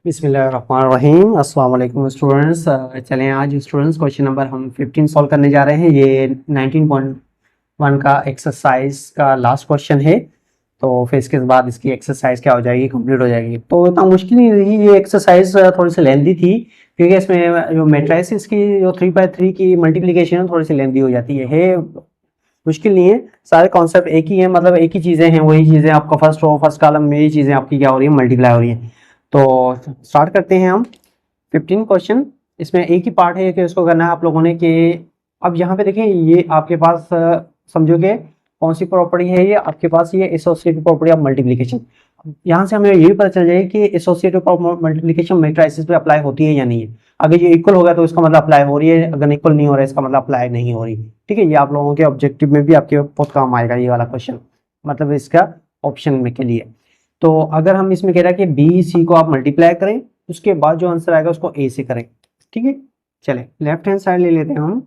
बिस्मिल्लाहिर्रहमानिर्रहीम। अस्सलाम वालेकुम स्टूडेंट्स। चलें आज स्टूडेंट्स क्वेश्चन नंबर हम 15 सॉल्व करने जा रहे हैं। ये 19.1 का एक्सरसाइज का लास्ट क्वेश्चन है। तो फिर इसके बाद इसकी एक्सरसाइज क्या हो जाएगी, कंप्लीट हो जाएगी। तो इतना मुश्किल नहीं रही ये एक्सरसाइज, थोड़ी सी लेंदी थी क्योंकि इसमें जो मैट्रिसेस की जो 3x3 की मल्टीप्लिकेशन थोड़ी सी लेंदी हो जाती है। मुश्किल नहीं है, सारे कॉन्सेप्ट एक ही है, मतलब एक ही चीज़ें हैं, वही चीज़ें आपका फर्स्ट रो फर्स्ट कॉलम में यही चीज़ें आपकी क्या हो रही है, मल्टीप्लाई हो रही है। तो स्टार्ट करते हैं हम 15 क्वेश्चन। इसमें एक ही पार्ट है कि उसको करना है आप लोगों ने कि अब यहाँ पे देखें ये आपके पास समझोगे कौन सी प्रॉपर्टी है, ये आपके पास ये एसोसिएटिव प्रॉपर्टी ऑफ मल्टीप्लिकेशन। यहाँ से हमें ये भी पता चल जाए कि एसोसिएटिव मल्टीप्लिकेशन मैट्रिसेस पे अप्लाई होती है या नहीं है। अगर ये इक्वल होगा तो इसका मतलब अप्लाई हो रही है, अगर इक्वल नहीं हो रहा है इसका मतलब अप्लाई नहीं हो रही। ठीक है, ये आप लोगों के ऑब्जेक्टिव में भी आपके बहुत काम आएगा ये वाला क्वेश्चन, मतलब इसका ऑप्शन में के लिए। तो अगर हम इसमें कह रहा है कि बी सी को आप मल्टीप्लाई करें, उसके बाद जो आंसर आएगा उसको ए से करें। ठीक है, चले लेफ्ट हैंड साइड ले लेते हैं हम।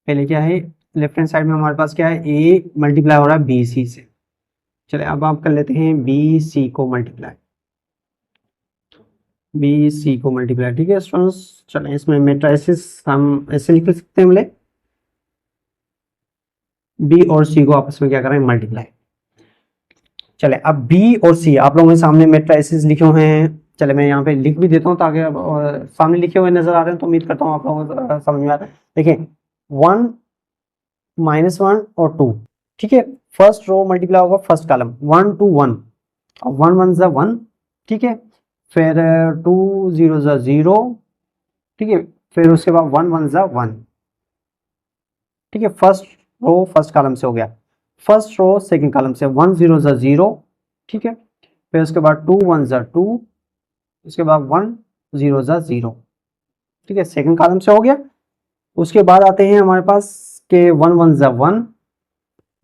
पहले क्या है, लेफ्ट हैंड साइड में हमारे पास क्या है, ए मल्टीप्लाई हो रहा है बी सी से। चले अब आप कर लेते हैं बी सी को मल्टीप्लाई, बी सी को मल्टीप्लाई। ठीक है स्टूडेंट्स, चले इसमें मैट्रिसेस हम ऐसे लिख सकते हैं, बोले बी और सी को आपस में क्या करें, मल्टीप्लाई। चले अब बी और सी आप लोगों के सामने मैट्रिसेस लिखे हुए हैं। चले मैं यहाँ पे लिख भी देता हूँ ताकि सामने लिखे हुए नजर आ रहे हैं, तो उम्मीद करता हूँ आप लोगों को समझ में आ रहा है। देखिए 1 -1 और 2। ठीक है, फर्स्ट रो मल्टीप्लाई होगा फर्स्ट कॉलम 1 2 1, 1 1 ज़ा 1। ठीक है, फिर 2 0 ज़ा 0। ठीक है, फिर उसके बाद 1 1 ज़ा 1। ठीक है, फर्स्ट रो फर्स्ट कॉलम से हो गया, फर्स्ट रो सेकंड कॉलम से 1 0 ज़ा 0। ठीक है, फिर उसके बाद 2 1 ज़ा 2, उसके बाद 1 0 ज़ा 0। ठीक है, सेकंड कॉलम से हो गया। उसके बाद आते हैं हमारे पास के 1 1 ज़ा 1,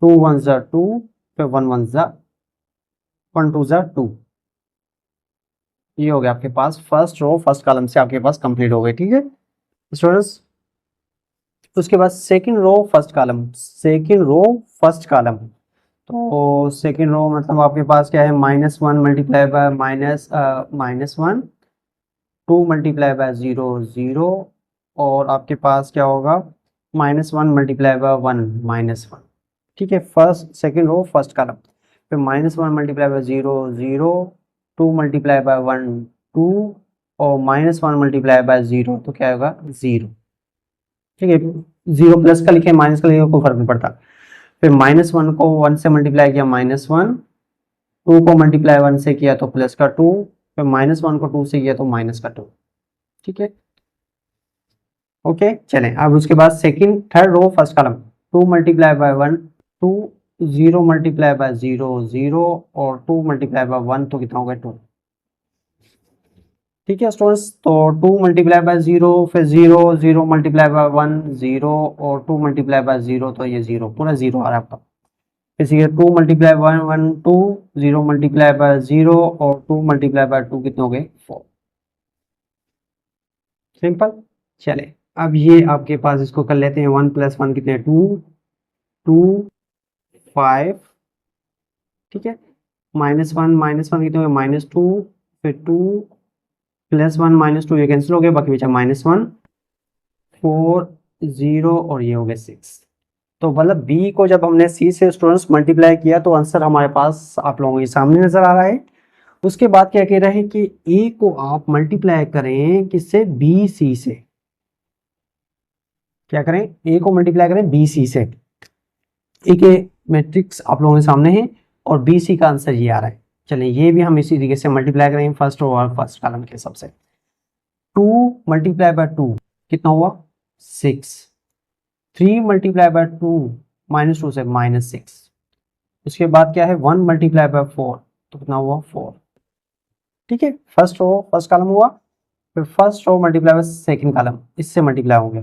2 1 ज़ा 2, फिर 1 1 ज़ा 1 2 ज़ा 2। ये हो गया आपके पास फर्स्ट रो फर्स्ट कॉलम से आपके पास कंप्लीट हो गए। ठीक है स्टूडेंट्स, उसके बाद second row first column, second row first column. तो सेकंड रो मतलब आपके पास क्या है, -1 मल्टीप्लाई बाय -1, 2 मल्टीप्लाई बाय 0 0, और आपके पास क्या होगा -1 मल्टीप्लाई बाय 1 -1। ठीक है, first second row first column, फिर -1 मल्टीप्लाई बाय 0 0, 2 मल्टीप्लाई बाय 1 2, और -1 मल्टीप्लाई बाय 0 तो क्या होगा 0। ठीक है, 0 प्लस का लिखे माइनस का लिखे कोई फर्क नहीं पड़ता। फिर -1 को 1 से मल्टीप्लाई किया -1, 2 को मल्टीप्लाई 1 से किया तो प्लस का 2, फिर -1 को 2 से किया तो माइनस का 2। ठीक है, ओके चलें अब उसके बाद second third row first column, 2 multiply by 1 2, 0 multiply by 0 0, और 2 मल्टीप्लाई बाय 1 तो कितना होगा 2। ठीक है स्टूडेंट्स, तो 2 मल्टीप्लाई बाय 0, फिर 0 0 मल्टीप्लाई बाय 1 0, और 2 मल्टीप्लाई बाय 0 तो ये 0 पूरा 0 आ रहा है आपका। इसी 2 मल्टीप्लाई बाय 1 2, 0 मल्टीप्लाई बाय 0, और 2 मल्टीप्लाई बाय 2 कितने हो गए 4। सिंपल। चले अब ये आपके पास इसको कर लेते हैं, 1 + 1 कितने 2 2 5। ठीक है, -1 कितने हो गए -2, फिर 2 + 1 -2 ये कैंसिल हो गया, बाकी बचा -1 4 0, और ये हो गया 6। तो मतलब बी को जब हमने सी से स्टूडेंट्स मल्टीप्लाई किया तो आंसर हमारे पास आप लोगों के सामने नजर आ रहा है। उसके बाद क्या कह रहा है कि ए को आप मल्टीप्लाई करें किससे, बी सी से। क्या करें, ए को मल्टीप्लाई करें बी सी से। ए के मैट्रिक्स आप लोगों के सामने है और बी सी का आंसर ये आ रहा है। चलिए ये भी हम इसी तरीके से मल्टीप्लाई करेंगे फर्स्ट रो और फर्स्ट कॉलम के सबसे। 2 मल्टीप्लाई बाय 2 कितना हुआ 6, 3 मल्टीप्लाई बाय 2 -2 से -6। उसके बाद क्या है 1 मल्टीप्लाई बाय 4 तो कितना हुआ 4। ठीक है, फर्स्ट रो फर्स्ट कॉलम हुआ, फिर first row multiply by second column, इससे मल्टीप्लाई हो गया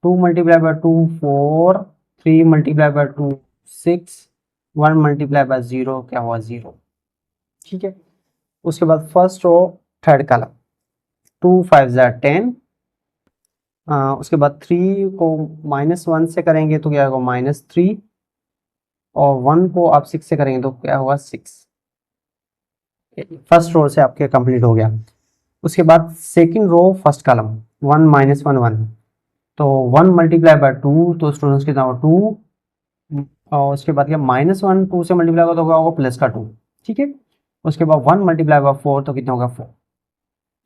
2 multiply by 2 4, 3 multiply by 2 6, 1 multiply by 0 क्या हुआ 0। ठीक है, उसके बाद फर्स्ट रो थर्ड कॉलम 2 5 ज़ा 10, उसके बाद 3 को -1 से करेंगे तो क्या होगा -3, और 1 को आप 6 से करेंगे तो क्या होगा 6। फर्स्ट रो से आपके कंप्लीट हो गया। उसके बाद second row first column 1 minus 1 1, तो 1 मल्टीप्लाई बाय 2, तो स्टूडेंट्स कितना होगा 2, और उसके बाद क्या -1 2 से मल्टीप्लाई होगा तो क्या होगा प्लस का 2, ठीक है। उसके बाद 1 मल्टीप्लाई बाय 4 तो कितना होगा 4,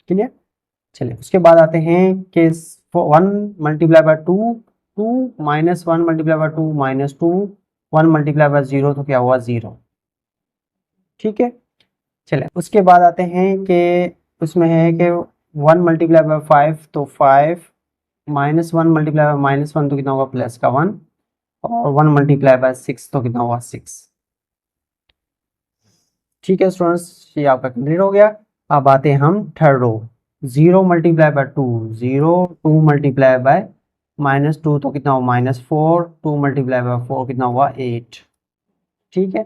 क्लियर। चलिए उसके बाद आते हैं कि 1 multiply by 2 2 minus 1 multiply by 2 -2, 1 multiply by 0 तो क्या हुआ 0, ठीक है। चलिए उसके बाद आते हैं कि उसमें है कि 1 मल्टीप्लाई बाय 5 तो 5, -1 मल्टीप्लाई बाय -1 तो कितना होगा प्लस का 1, और 1 मल्टीप्लाई बाय 6 तो कितना हुआ 6, ठीक है स्टूडेंट्स, ये आपका कंप्लीट हो गया। अब आते हैं हम third row, 0 multiply by 2 0, 2 multiply by -2 तो कितना हुआ -4, 2 मल्टीप्लाई बाय 4 कितना हुआ 8, ठीक है।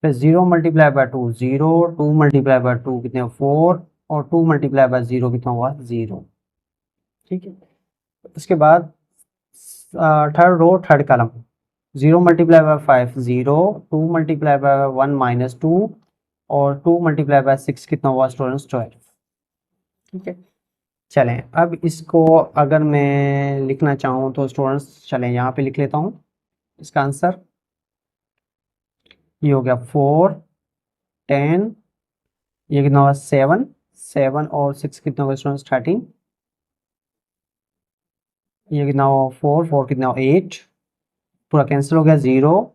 फिर 0 मल्टीप्लाई बाय 2 0, 2 मल्टीप्लाई बाय 2 कितने 4, और 2 मल्टीप्लाई बाय 0 कितना हुआ 0, ठीक है। उसके बाद third row third column, 0 multiply by 5 0, 2 multiply by 1 -2, और 2 मल्टीप्लाई बाय 6 कितना हुआ स्टूडेंट्स 12, ठीक है। चलें अब इसको अगर मैं लिखना चाहूँ तो स्टूडेंट्स चलें यहाँ पे लिख लेता हूँ इसका आंसर, ये हो गया 4 10, ये कितना होगा 7 7 और 6 कितना होगा स्टूडेंट्स 13, ये कितना होगा 4 4 कितना होगा 8, पूरा कैंसिल हो गया 0,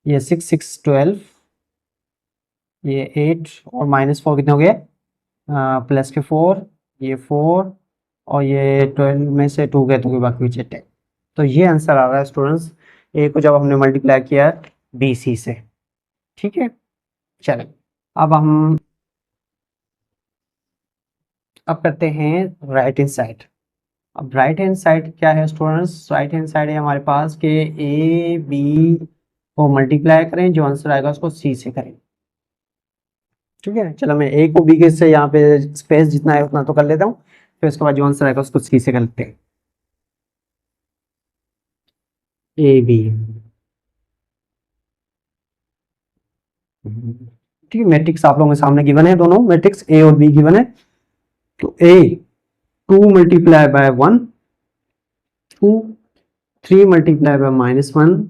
ये 6 6 12, ये 8 और -4 कितने हो गए प्लस के 4, ये 4, और ये 12 में से 2 गए तो बाकी बचे 10, तो ये आंसर आ रहा है स्टूडेंट्स ए को जब हमने मल्टीप्लाई किया बी सी से, ठीक है। चलें अब करते हैं राइट हैंड साइड। अब राइट हैंड साइड क्या है स्टूडेंट्स, राइट हैंड साइड है हमारे पास के ए बी को मल्टीप्लाई करें, जो आंसर आएगा उसको सी से करें, ठीक है। चलो मैं ए को बी के से यहाँ पे स्पेस जितना है उतना तो कर लेता हूँ, फिर उसके बाद जो आंसर आएगा उसको सी से कर लेते हैं, ए बी, ठीक है। मैट्रिक्स आप लोगों के सामने गिवन है, दोनों मैट्रिक्स ए और बी गिवन है। तो A 2 multiply by 1 2, 3 multiply by -1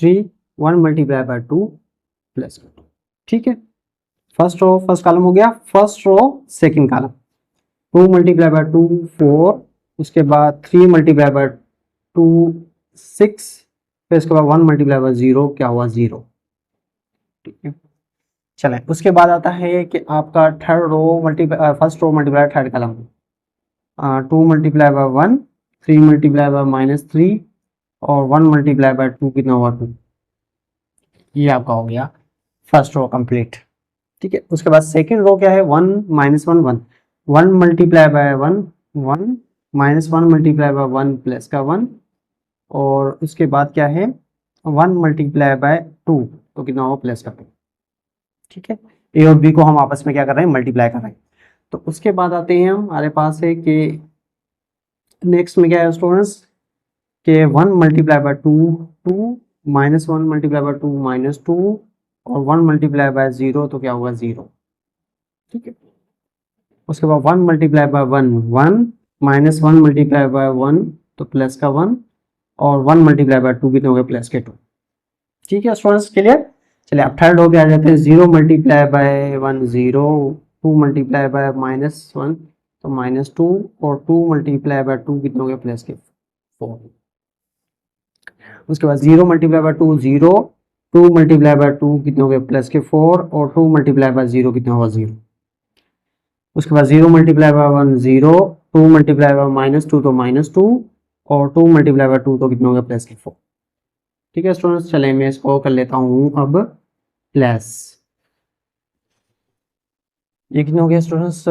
3, 1 multiply by 2 plus 2, ठीक है। फर्स्ट रो फर्स्ट कॉलम हो गया, first row second column, 2 multiply by 2 4, उसके बाद 3 मल्टीप्लाई बाय 2 6, फिर उसके बाद 1 मल्टीप्लाई बाय 0 क्या हुआ 0, ठीक है। चलें उसके बाद आता है कि आपका third row multiply first row multiply third column, 2 multiply by 1 3 multiply by -3, और 1 मल्टीप्लाई बाय 2 कितना हुआ 2, ये आपका हो गया फर्स्ट रो कंप्लीट, ठीक है। उसके बाद सेकंड रो क्या है 1 -1 1, 1 multiply by 1 1, -1 multiply by 1 plus का 1, और उसके बाद क्या है 1 मल्टीप्लाई बाय 2 तो कितना होगा प्लस का 2, ठीक है। ए और बी को हम आपस में क्या कर रहे हैं मल्टीप्लाई कर रहे हैं। तो उसके बाद आते हैं हम हमारे पास है कि नेक्स्ट में क्या है स्टूडेंट्स के 1 मल्टीप्लाई बाय 2 2, -1 मल्टीप्लाई बाय 2 -2, और 1 मल्टीप्लाई बाय 0 तो क्या होगा 0, ठीक है। उसके बाद 1 मल्टीप्लाई बाय 1 1, -1 मल्टीप्लाई बाय 1 तो प्लस का 1, और 1 मल्टीप्लाई बाय 2 कितने हो गए प्लस के 2, ठीक है स्टूडेंट्स क्लियर। चलिए अब थर्ड हो गया आ जाते हैं 0 मल्टीप्लाई बाय 1 0, 2 मल्टीप्लाई बाय -1 तो -2, और 2 मल्टीप्लाई बाय 2 कितने हो गए प्लस के 4, उसके बाद 0 मल्टीप्लाई बाय 2 0, 2 मल्टीप्लाई बाय 2 कितने हो गए प्लस के 4, और 2 मल्टीप्लाई बाय 0 कितने होगा 0, उसके बाद 0 मल्टीप्लाई बाय 1 0, 2 मल्टीप्लाई बाय -2 तो -2, और 2 मल्टीप्लाई बाय 2 तो कितने हो गए प्लस के 4, ठीक है स्टूडेंट्स। चले मैं इसको कर लेता हूँ अब प्लस, ये कितने हो गए स्टूडेंट्स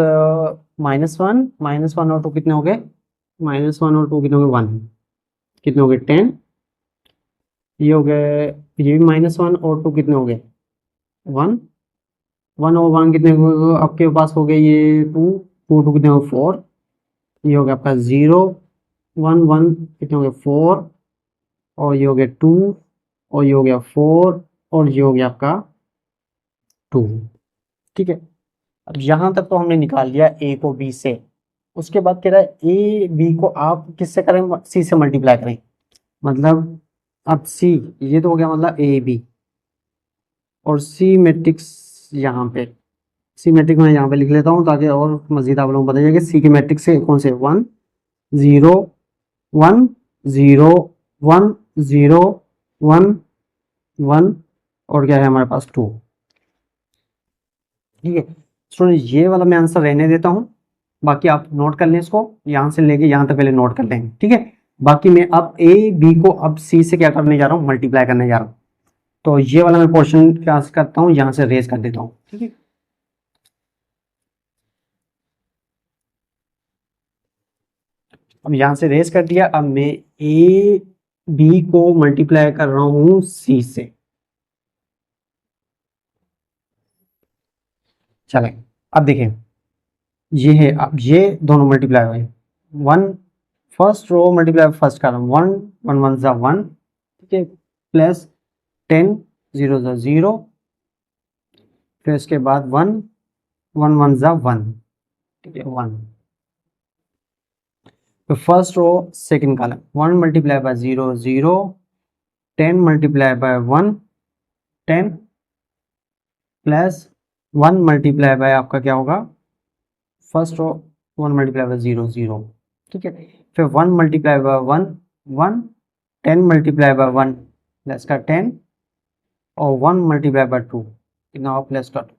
-1 और 2 कितने हो गए -1 और 2 कितने हो गए 1, कितने हो गए 10, ये हो गए ये भी -1 और 2 कितने हो गए 1 1 और 1 कितने आपके पास हो गए ये 2 2 2 कितने हो गए 4, ये हो गया आपका 0 1 1 कितने हो गए 4, और ये हो गया 2, और ये हो गया 4, और ये हो गया आपका 2, ठीक है, अब यहाँ तक तो हमने निकाल लिया ए को बी से। उसके बाद कह रहा है ए बी को आप किससे करें, सी से मल्टीप्लाई करें। मतलब अब सी, ये तो हो गया मतलब ए बी, और सी मैट्रिक्स यहाँ पे, सी मैट्रिक्स मैं यहाँ पे लिख लेता हूँ ताकि और मजीद आप लोगों को पता चले कि सी की मैट्रिक्स से कौन से 1 0 1 0 1 0 1 1 और क्या है हमारे पास 2। ठीक है स्टूडेंट, ये वाला मैं आंसर रहने देता हूँ, बाकी आप नोट कर लें इसको, यहाँ से लेके यहाँ तक पहले नोट कर लेंगे। ठीक है, बाकी मैं अब ए बी को अब सी से क्या करने जा रहा हूँ, मल्टीप्लाई करने जा रहा हूँ। तो ये वाला मैं पोर्शन क्या करता हूँ, यहाँ से रेज कर देता हूँ। ठीक है, अब यहाँ से रेज कर दिया, अब मैं ए बी को मल्टीप्लाई कर रहा हूँ सी से। चले अब देखें, ये है, अब ये दोनों मल्टीप्लाई हुए, 1 first row multiply first column, 1 1 1 जा 1, ठीक है, प्लस 10 0 जा 0, फिर इसके बाद 1 1 1 जा 1, ठीक है 1। तो first row second column, 1 multiply by 0 0, 10 multiply by 1 10, plus 1 multiply by आपका क्या होगा, फर्स्ट रो 1 मल्टीप्लाई बाय 0 0, ठीक है, फिर 1 multiply by 1 1, 10 multiply by 1 plus का 10, और 1 मल्टीप्लाई बाय 2 कितना होगा, प्लस का 2।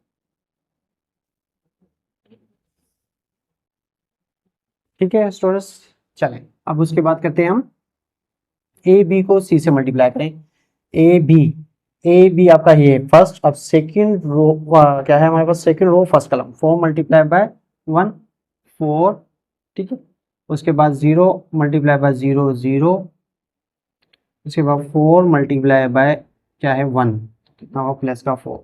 ठीक है स्टूडेंट्स, चलें अब उसके बाद करते हैं हम ए बी को सी से मल्टीप्लाई करें। ए बी आपका ये फर्स्ट, अब सेकंड रो क्या है हमारे पास, second row first column, 4 multiply by 1 4, ठीक है, उसके बाद 0 मल्टीप्लाई बाय 0 0, उसके बाद 4 मल्टीप्लाई बाय क्या है 1, कितना होगा, प्लस का 4।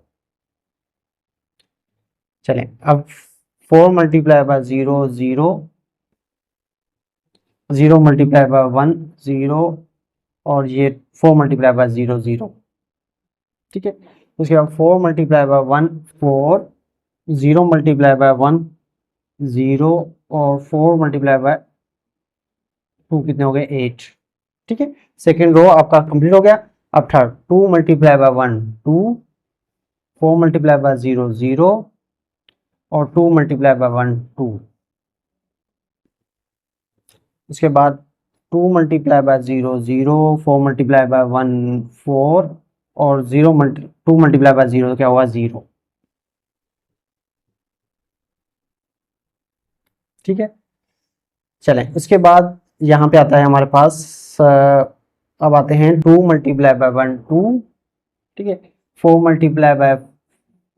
चलें अब 4 मल्टीप्लाई बाय 0 0, 0 मल्टीप्लाई बाय 1 0, और ये 4 मल्टीप्लाई बाय 0 0, ठीक है, उसके बाद 4 मल्टीप्लाई बाय 1 4, 0 मल्टीप्लाई बाय 1 0, और 4 मल्टीप्लाई बाय 2 कितने हो गए 8। ठीक है, सेकेंड रो आपका कंप्लीट हो गया। अब third, 2 multiply by 1 2, 4 multiply by 0 0, और 2 मल्टीप्लाई बाय 1 2, उसके बाद 2 मल्टीप्लाई बाय 0 0, 4 मल्टीप्लाई बाय 1 4, और 2 मल्टीप्लाई बाय 0 क्या हुआ 0। ठीक है, चलें उसके बाद यहाँ पे आता है हमारे पास अब आते हैं 2 मल्टीप्लाई बाय 1 2, ठीक है, 4 मल्टीप्लाई बाय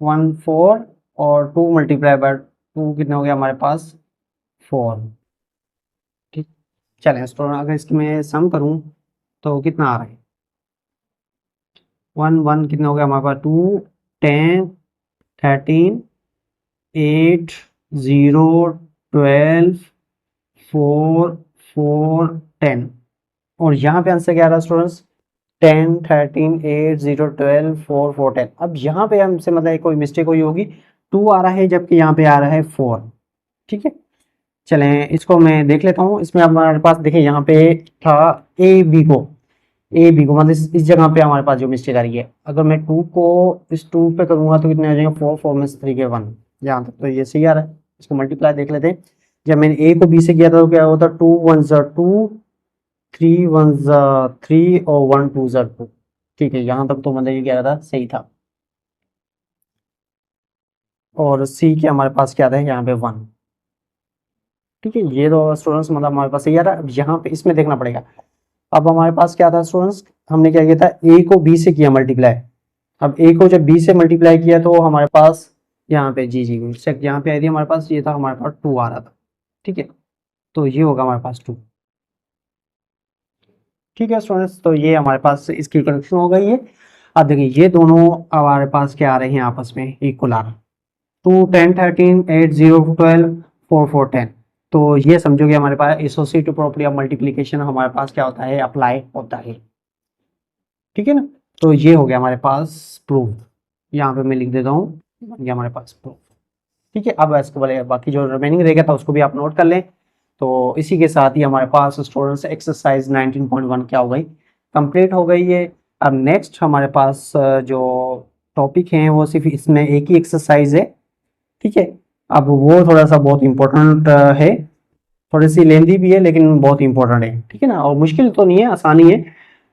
1 4, और 2 मल्टीप्लाई बाय 2 कितना हो गया हमारे पास 4। ठीक, चलें स्टूडेंट अगर इसकी मैं सम करूँ तो कितना आ रहा है, 1 1 कितना हो गया हमारे पास 2 10 13 8 0 12 4 4 10, और यहाँ पे आंसर क्या आ रहा है स्टूडेंट्स, 10 13 8 0 12 4 4 10। अब यहाँ पे हमसे मतलब कोई मिस्टेक हुई होगी, 2 आ रहा है जबकि यहाँ पे आ रहा है 4। ठीक है, चलें इसको मैं देख लेता हूँ। इसमें हमारे पास देखिए यहाँ पे था ए बी को मतलब इस जगह पे हमारे पास जो मिस्टेक आ रही है, अगर मैं 2 को इस 2 पे करूँगा तो कितने आ जाएंगे 4 4 में से 3 के 1, यहाँ तक तो ये सही आ रहा है। इसको मल्टीप्लाई देख लेते हैं, जब मैंने ए को बी से किया था तो क्या होता, 2 1 2 3 1 3, और 1 2 2। ठीक है, यहाँ तक तो मतलब ये क्या था, सही था। और सी के हमारे पास क्या था यहाँ पे 1। ठीक है, ये तो स्टूडेंट्स मतलब हमारे पास सही आ रहा है। अब यहाँ पे इसमें देखना पड़ेगा, अब हमारे पास क्या था स्टूडेंट्स, हमने क्या किया था, ए को बी से किया मल्टीप्लाई। अब ए को जब बी से मल्टीप्लाई किया तो हमारे पास यहाँ पे जी चेक यहाँ पे आई थी हमारे पास, ये था हमारे पास 2 आ रहा था। ठीक है, तो ये होगा हमारे पास 2। ठीक है स्टूडेंट्स, तो ये हमारे पास इसकी करेक्शन हो गई है। अब देखिए ये दोनों हमारे पास क्या आ रहे हैं आपस में इक्वल आ रहा, 2 10 13 8 0 12 4 4 10। तो ये समझो कि हमारे पास एसोसिएटिव प्रॉपर्टी ऑफ मल्टीप्लिकेशन हमारे पास क्या होता है, अप्लाई होता है। ठीक है ना, तो ये हो गया हमारे पास प्रूफ, यहाँ पे मैं लिख देता हूँ, ये हमारे पास प्रूफ। ठीक है, अब इसके वाले बाकी जो रिमेनिंग रह गया था उसको भी आप नोट कर लें। तो इसी के साथ ही हमारे पास स्टूडेंट्स एक्सरसाइज 19.1 क्या हो गई, कंप्लीट हो गई है। अब नेक्स्ट हमारे पास जो टॉपिक हैं वो सिर्फ इसमें एक ही एक्सरसाइज है, ठीक है। अब वो थोड़ा सा बहुत इंपॉर्टेंट है, थोड़ी सी लेंदी भी है लेकिन बहुत इंपॉर्टेंट है, ठीक है ना, और मुश्किल तो नहीं है, आसानी है।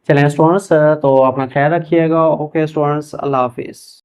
चलें स्टूडेंट्स, तो अपना ख्याल रखिएगा। ओके स्टूडेंट्स, अल्लाह हाफिज़।